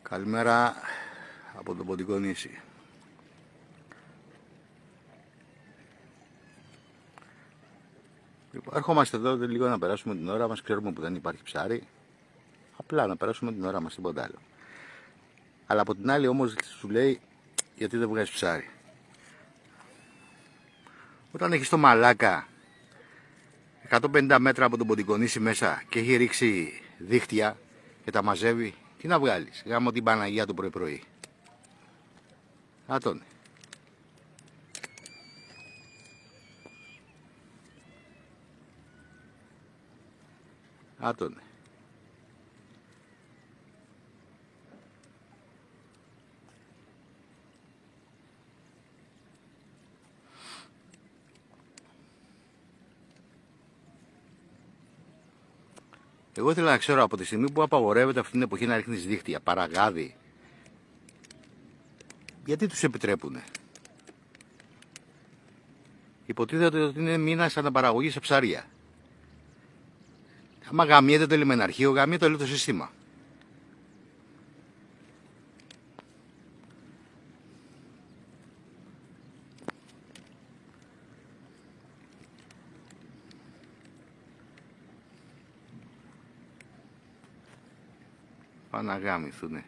Καλημέρα από το Ποντικό νήσι. Λοιπόν, ερχόμαστε εδώ λίγο να περάσουμε την ώρα μας. Ξέρουμε που δεν υπάρχει ψάρι. Απλά να περάσουμε την ώρα μας, τίποτα άλλο. Αλλά από την άλλη όμως σου λέει γιατί δεν βγάζει ψάρι. Όταν έχεις το μαλάκα 150 μέτρα από τον Ποντικό νήσι μέσα και έχει ρίξει δίχτυα και τα μαζεύει, τι να βγάλεις? Γάμω την Παναγία το πρωί. Άτονε. Άτονε. Εγώ ήθελα να ξέρω από τη στιγμή που απαγορεύεται αυτή την εποχή να ρίχνεις δίχτυα, παραγάδι, γιατί τους επιτρέπουνε? Υποτίθεται ότι είναι μήνας αναπαραγωγή σε ψάρια. Άμα γαμιέται το λιμεναρχείο, γαμιέται όλο το σύστημα. Πάνε να γάμηθουνε.